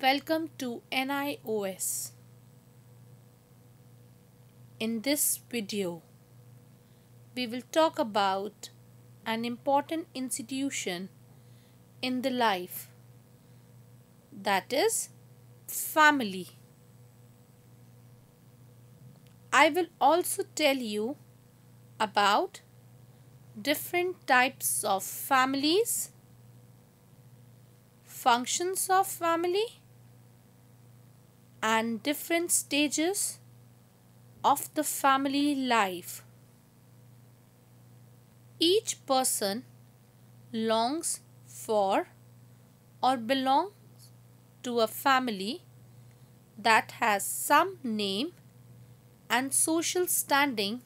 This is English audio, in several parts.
Welcome to NIOS. In this video, we will talk about an important institution in the life, that is family. I will also tell you about different types of families, functions of family, and different stages of the family life. Each person longs for or belongs to a family that has some name and social standing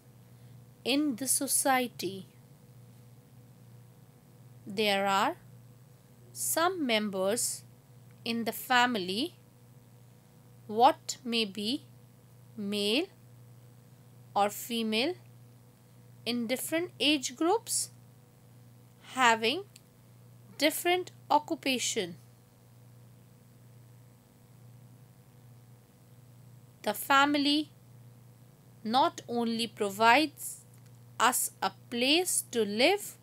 in the society. There are some members in the family, what may be male or female, in different age groups, having different occupation. The family not only provides us a place to live,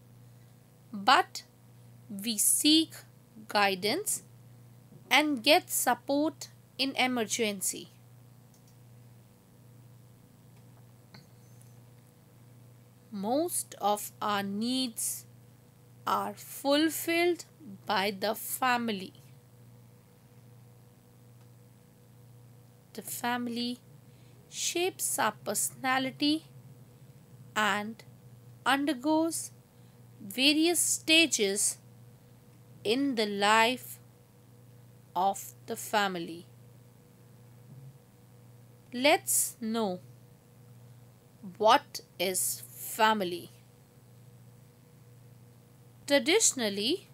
but we seek guidance and get support in emergency. Most of our needs are fulfilled by the family. The family shapes our personality and undergoes various stages in the life of the family. Let's know what is family. Traditionally,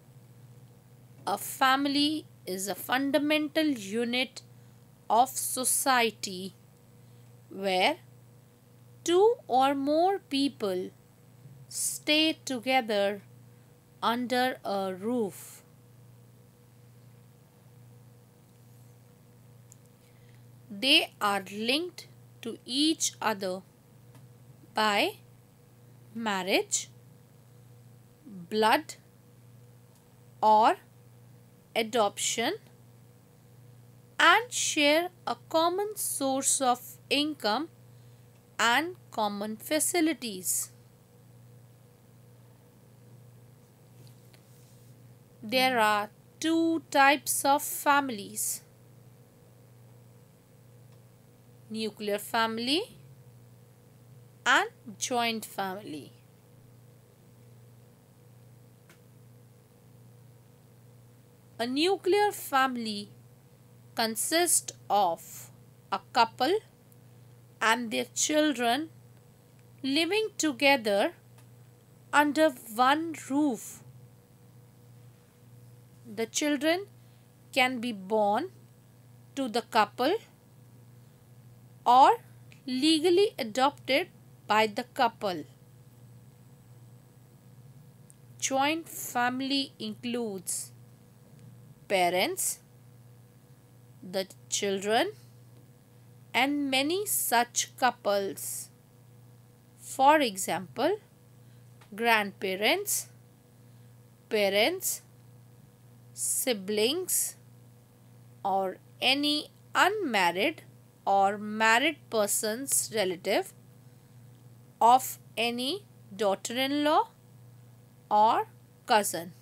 a family is a fundamental unit of society where two or more people stay together under a roof. They are linked to each other by marriage, blood, or adoption, and share a common source of income and common facilities. There are two types of families: nuclear family and joint family. A nuclear family consists of a couple and their children living together under one roof. The children can be born to the couple or legally adopted by the couple. Joint family includes parents, the children, and many such couples. For example, grandparents, parents, siblings, or any unmarried or married person's relative of any daughter-in-law or cousin.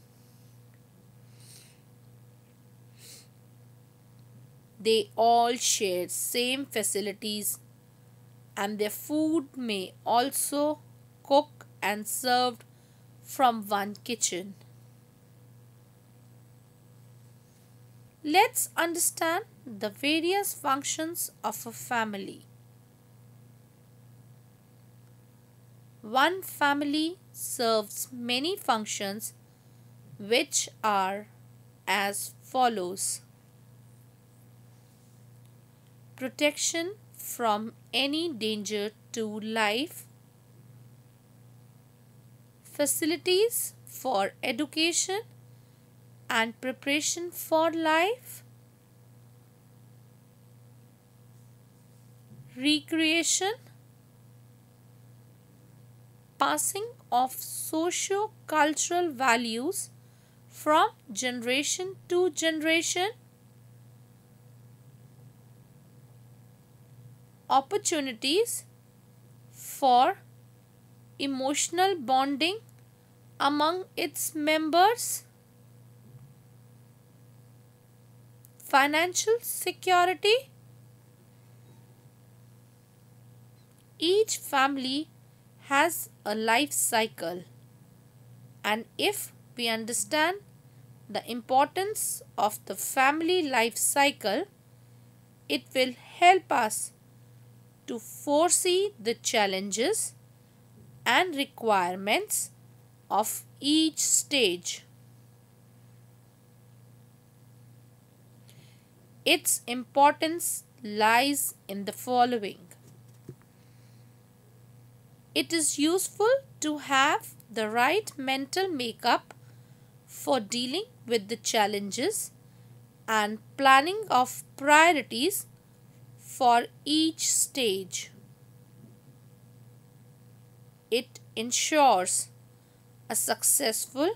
They all share same facilities and their food may also cook and served from one kitchen. Let's understand the various functions of a family. One family serves many functions which are as follows: protection from any danger to life, facilities for education and preparation for life, recreation, passing of socio-cultural values from generation to generation, opportunities for emotional bonding among its members, financial security. Each family has a life cycle, and if we understand the importance of the family life cycle, it will help us to foresee the challenges and requirements of each stage. Its importance lies in the following. It is useful to have the right mental makeup for dealing with the challenges and planning of priorities for each stage. It ensures a successful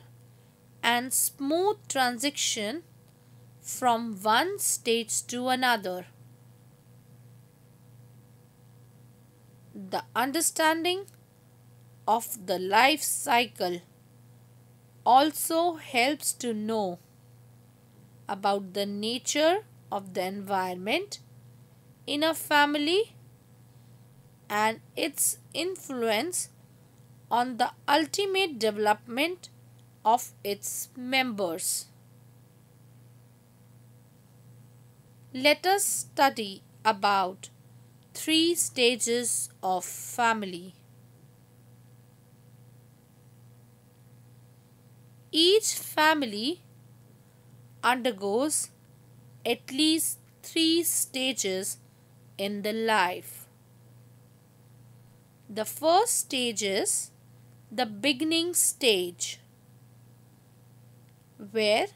and smooth transition from one stage to another. The understanding of the life cycle also helps to know about the nature of the environment in a family and its influence on the ultimate development of its members. Let us study about 3 stages of family. Each family undergoes at least 3 stages in the life. The first stage is the beginning stage, where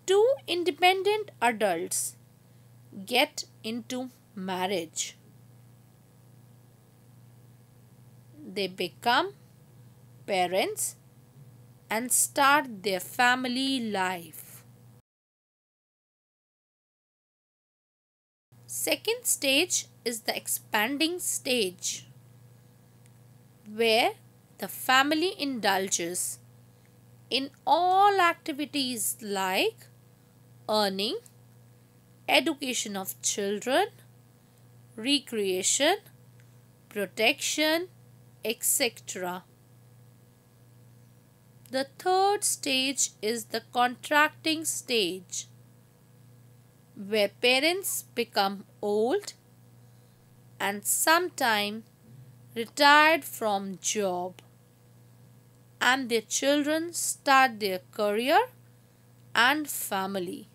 two independent adults get into marriage. They become parents and start their family life. Second stage is the expanding stage, where the family indulges in all activities like earning, education of children, recreation, protection, etc. The third stage is the contracting stage, where parents become old and sometime retired from job, and their children start their career and family.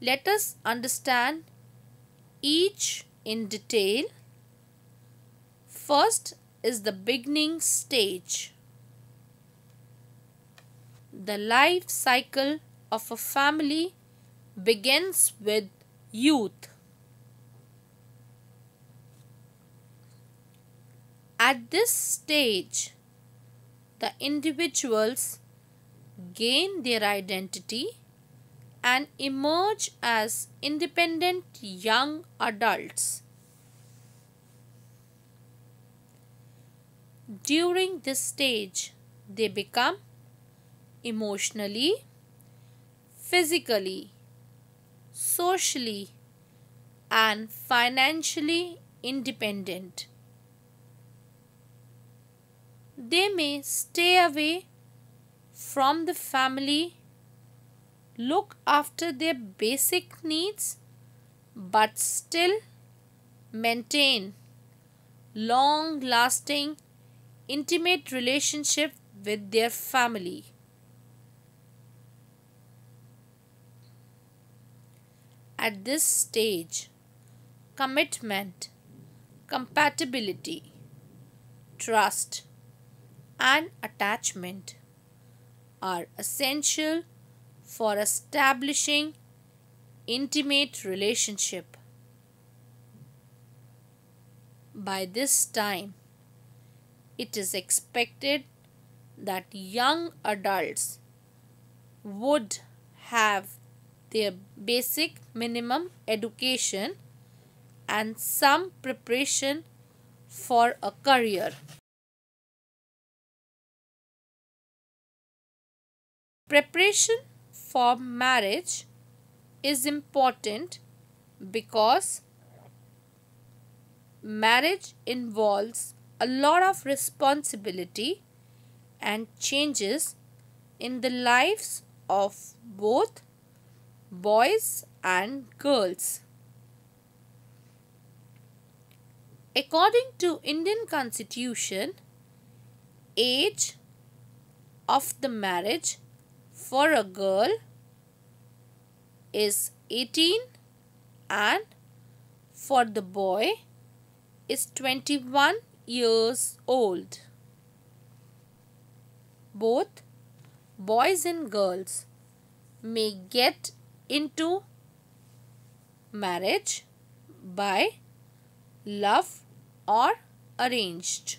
Let us understand each in detail. First is the beginning stage. The life cycle of a family begins with youth. At this stage, the individuals gain their identity and emerge as independent young adults. During this stage, they become emotionally, physically, socially, and financially independent. They may stay away from the family, look after their basic needs, but still maintain long-lasting, intimate relationship with their family. At this stage, commitment, compatibility, trust, and attachment are essential for establishing intimate relationship. By this time, it is expected that young adults would have their basic minimum education and some preparation for a career. Preparation for marriage is important because marriage involves a lot of responsibility and changes in the lives of both boys and girls. According to Indian Constitution, age of the marriage for a girl is 18 and for the boy is 21 years old. Both boys and girls may get into marriage by love or arranged.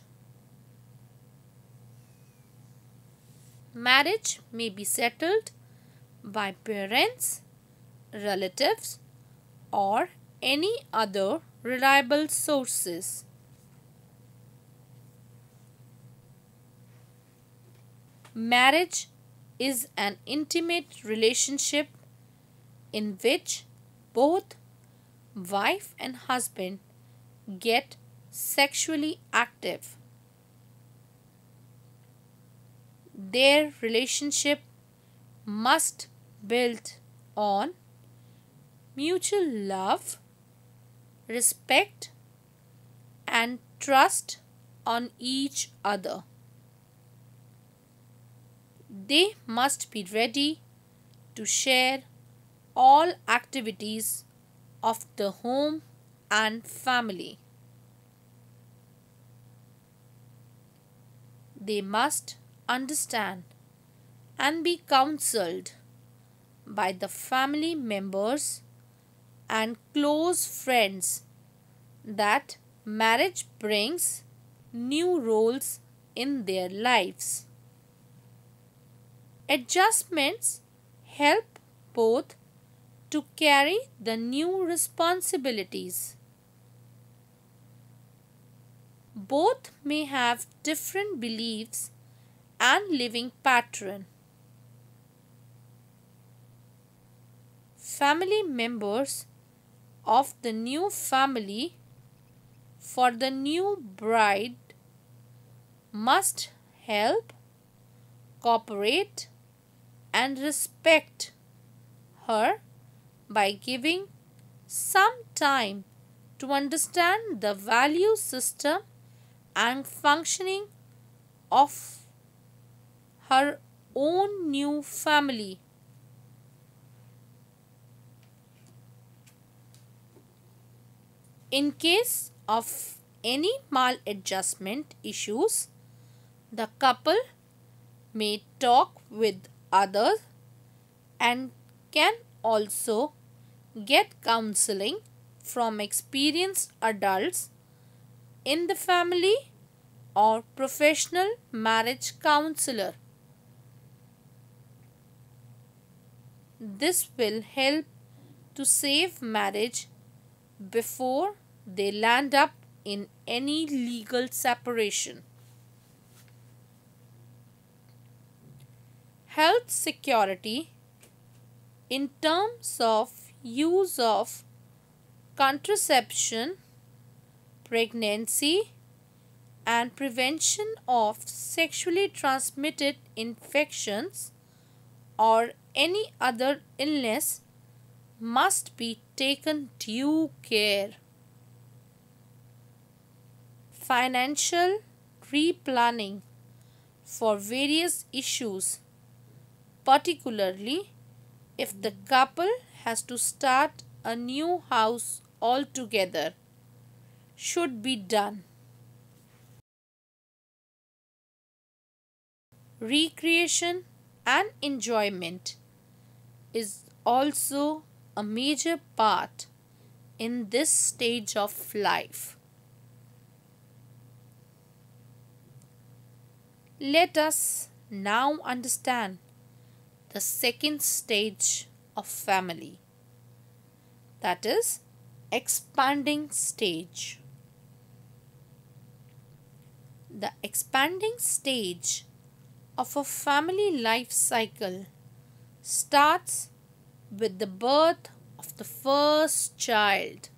Marriage may be settled by parents, relatives, or any other reliable sources. Marriage is an intimate relationship in which both wife and husband get sexually active. Their relationship must build on mutual love, respect, and trust on each other. They must be ready to share all activities of the home and family. They must understand and be counseled by the family members and close friends that marriage brings new roles in their lives. Adjustments help both to carry the new responsibilities. Both may have different beliefs and living pattern. Family members of the new family for the new bride must help, cooperate, and respect her by giving some time to understand the value system and functioning of her own new family. In case of any maladjustment issues, the couple may talk with others and can also get counseling from experienced adults in the family or professional marriage counselor. This will help to save marriage before they land up in any legal separation. Health security in terms of use of contraception, pregnancy, and prevention of sexually transmitted infections or any other illness must be taken due care. Financial replanning for various issues, particularly if the couple has to start a new house altogether, should be done. Recreation and enjoyment is also a major part in this stage of life. Let us now understand the second stage of family, that is, expanding stage. The expanding stage of a family life cycle starts with the birth of the first child.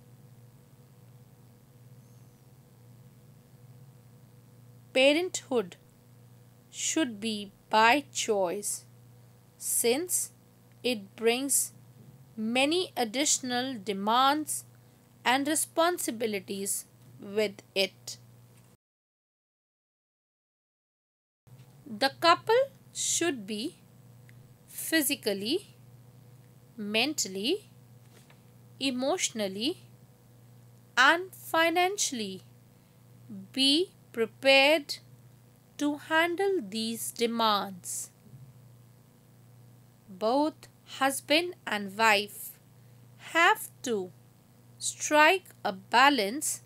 Parenthood should be by choice, since it brings many additional demands and responsibilities with it. The couple should be physically, mentally, emotionally, and financially be prepared to handle these demands. Both husband and wife have to strike a balance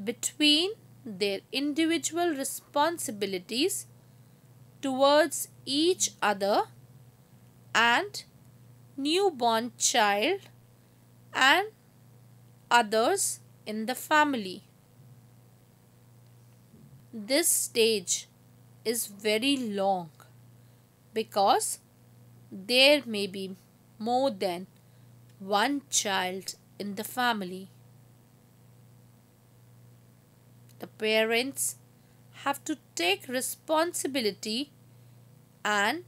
between their individual responsibilities towards each other and newborn child and others in the family. This stage is very long because there may be more than one child in the family. The parents have to take responsibility and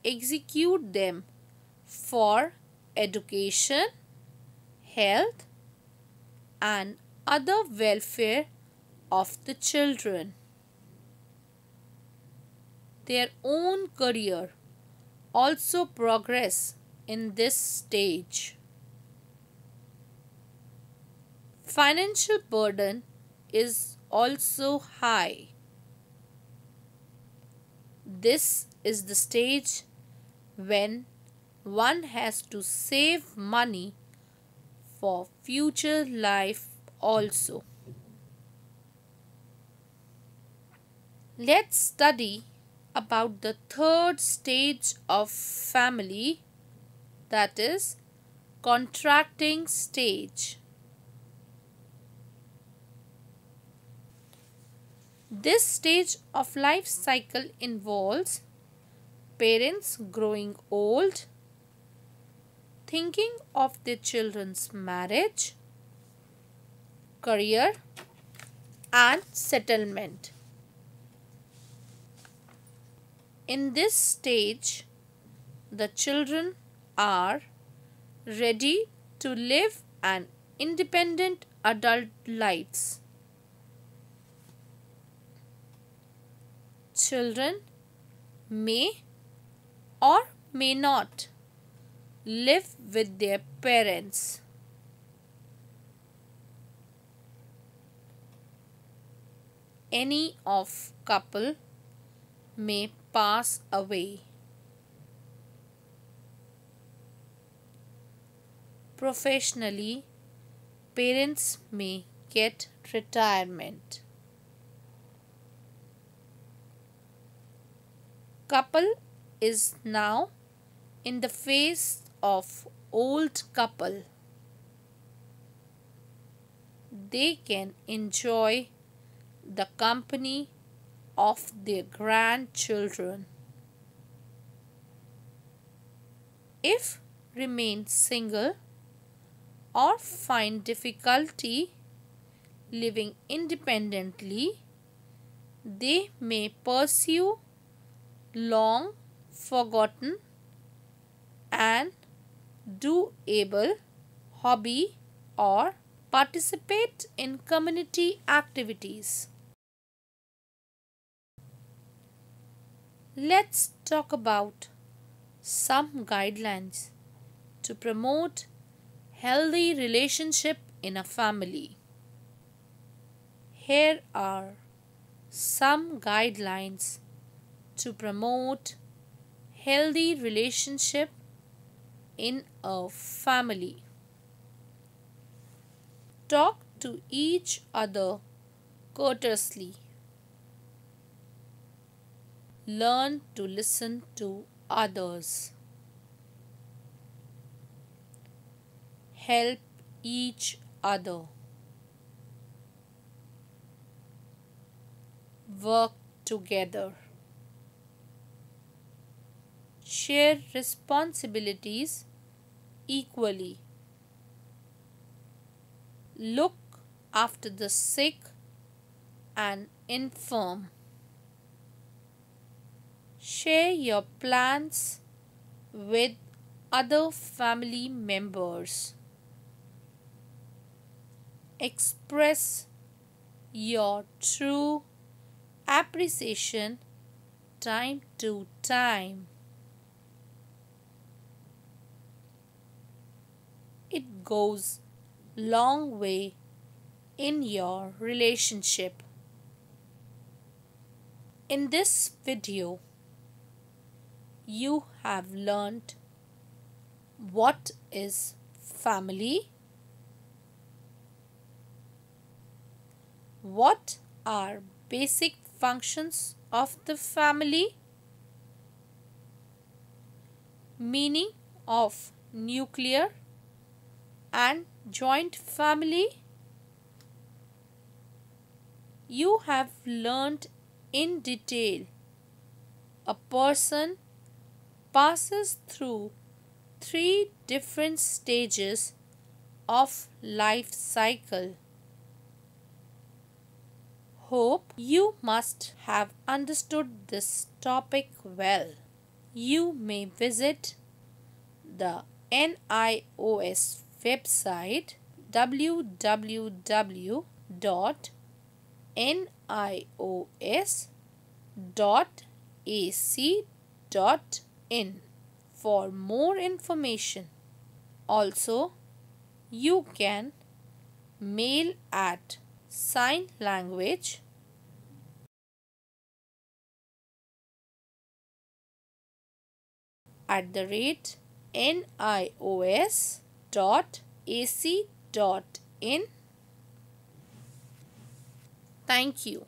execute them for education, health, and other welfare of the children. Their own career also progress in this stage. Financial burden is also high. This is the stage when one has to save money for future life also. Let's study about the third stage of family, that is, contracting stage. This stage of life cycle involves parents growing old, thinking of their children's marriage, career, and settlement. In this stage, the children are ready to live an independent adult lives. Children may or may not live with their parents. Any of couple may pass away. Professionally, parents may get retirement. Couple is now in the phase of old couple. They can enjoy the company of their grandchildren. If remain single or find difficulty living independently, they may pursue long forgotten and doable hobby or participate in community activities. Let's talk about some guidelines to promote healthy relationship in a family. Here are some guidelines to promote healthy relationship in a family. Talk to each other courteously. Learn to listen to others. Help each other. Work together. Share responsibilities equally. Look after the sick and infirm. Share your plans with other family members. Express your true appreciation time to time. It goes long way in your relationship. In this video, you have learned what is family, what are basic functions of the family, meaning of nuclear and joint family. You have learned in detail a person passes through 3 different stages of life cycle. Hope you must have understood this topic well. You may visit the NIOS website www.nios.ac.in for more information. Also, you can mail at sign language @nios.ac.in. Thank you.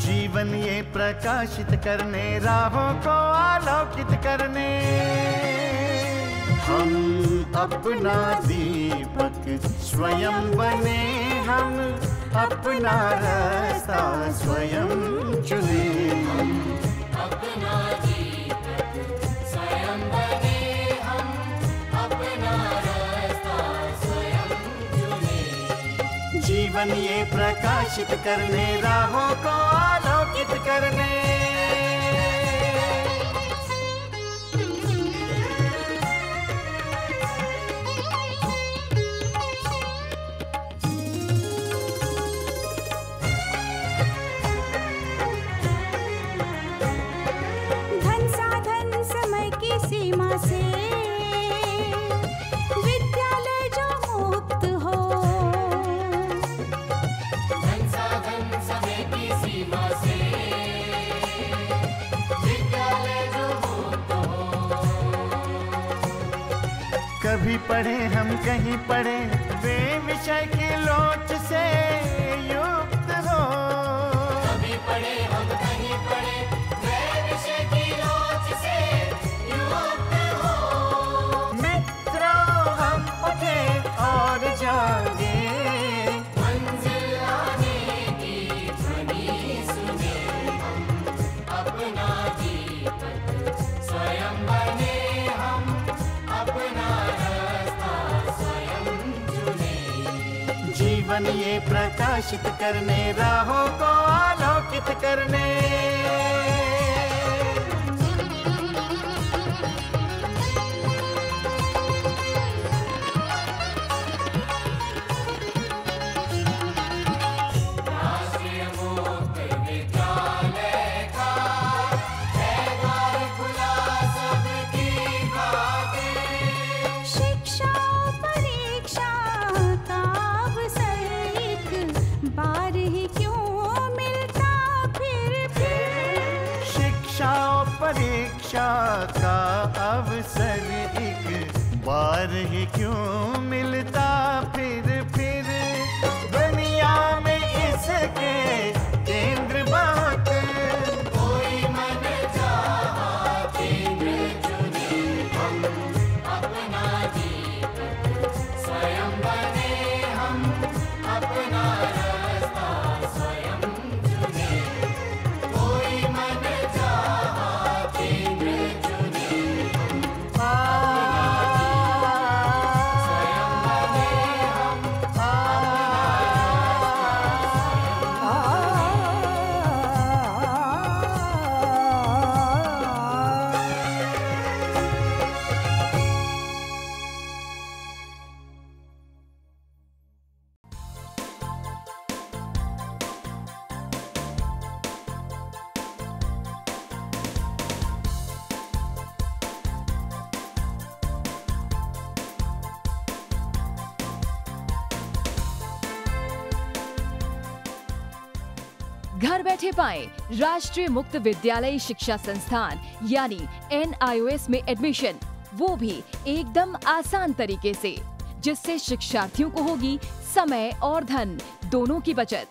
जीवन ये प्रकाशित करने राहों को आलोकित करने हम अपना दीपक स्वयं बने, हम अपना रास्ता स्वयं चुने। अपना दीपक स्वयं बने, हम अपना रास्ता स्वयं चुने। जीवन ये प्रकाशित करने राहों को आलोकित करने धन साधन समय की सीमा से विद्यालय जो मुक्त हो, धन साधन समय की सीमा से विद्यालय जो मुक्त हो। कभी पढ़े हम कहीं पढ़े वे विषय की लोच से युक्त हो। कभी पढ़े हम कहीं पढ़े वे विषय की लोच से युक्त हो। मित्रों हम उठे और जागे, मंजिल आने की ध्वनि सुने। हम अपना दीपक स्वयं बने, ज्ञान ये प्रकाशित करने, राहों को आलोकित करने। परीक्षा का अवसर एक बार ही क्यों मिलता फिर दुनिया में इसके केंद्र बहुत। कोई मन चाहा केंद्र चुने, हम अपना दीप स्वयं बने, हम अपना रास्ता स्वयं चुने। कोई मन चाहा केंद्र चुने, घर बैठे पाएं राष्ट्रीय मुक्त विद्यालय शिक्षा संस्थान यानी NIOS में एडमिशन, वो भी एकदम आसान तरीके से, जिससे शिक्षार्थियों को होगी समय और धन दोनों की बचत।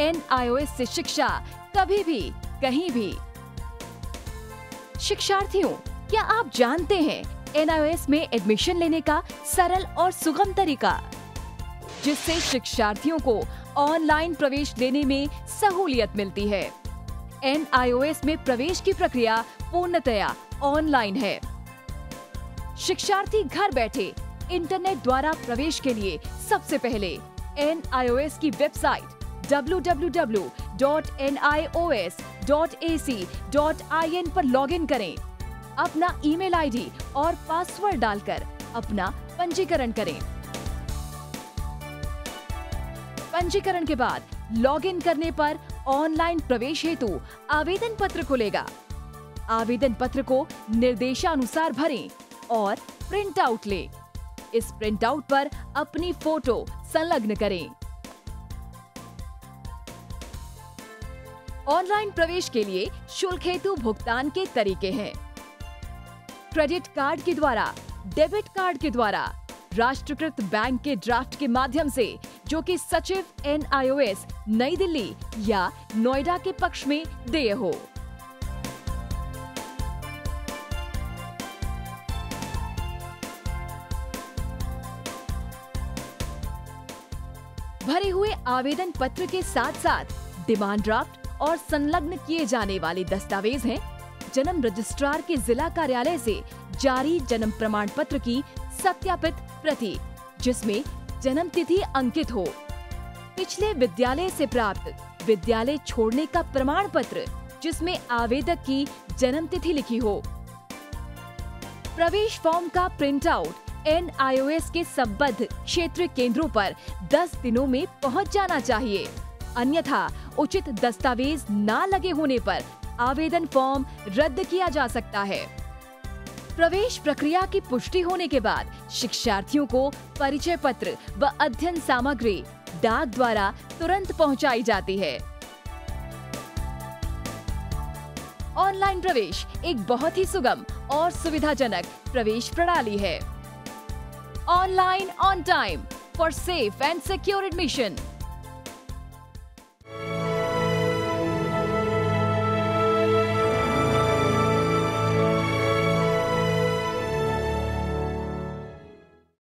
NIOS से शिक्षा कभी भी कहीं भी। शिक्षार्थियों, क्या आप जानते हैं NIOS में एडमिशन लेने का सरल और सुगम तरीका, जिससे शिक्षार्थियों को ऑनलाइन प्रवेश लेने में सहूलियत मिलती है। NIOS में प्रवेश की प्रक्रिया पूर्णतया ऑनलाइन है। शिक्षार्थी घर बैठे इंटरनेट द्वारा प्रवेश के लिए सबसे पहले NIOS की वेबसाइट www.nios.ac.in पर लॉगिन करें। अपना ईमेल आईडी और पासवर्ड डालकर अपना पंजीकरण करें। पंजीकरण के बाद लॉगिन करने पर ऑनलाइन प्रवेश हेतु आवेदन पत्र खुलेगा। आवेदन पत्र को निर्देशानुसार भरें और प्रिंट आउट लें। इस प्रिंट आउट पर अपनी फोटो संलग्न करें। ऑनलाइन प्रवेश के लिए शुल्क हेतु भुगतान के तरीके हैं: क्रेडिट कार्ड के द्वारा, डेबिट कार्ड के द्वारा, राष्ट्रीयकृत बैंक के ड्राफ्ट के माध्यम से, जो कि सचिव NIOS नई दिल्ली या नोएडा के पक्ष में देय हो। भरे हुए आवेदन पत्र के साथ साथ डिमांड ड्राफ्ट और संलग्न किए जाने वाले दस्तावेज हैं: जन्म रजिस्ट्रार के जिला कार्यालय से जारी जन्म प्रमाण पत्र की सत्यापित प्रति, जिसमें जन्म तिथि अंकित हो, पिछले विद्यालय से प्राप्त विद्यालय छोड़ने का प्रमाण पत्र, जिसमें आवेदक की जन्म तिथि लिखी हो। प्रवेश फॉर्म का प्रिंट आउट NIOS के संबद्ध क्षेत्रीय केंद्रों पर 10 दिनों में पहुंच जाना चाहिए, अन्यथा उचित दस्तावेज न लगे होने पर आवेदन फॉर्म रद्द किया जा सकता है। प्रवेश प्रक्रिया की पुष्टि होने के बाद शिक्षार्थियों को परिचय पत्र व अध्ययन सामग्री डाक द्वारा तुरंत पहुंचाई जाती है। ऑनलाइन प्रवेश एक बहुत ही सुगम और सुविधाजनक प्रवेश प्रणाली है। Online on time for safe and secure admission.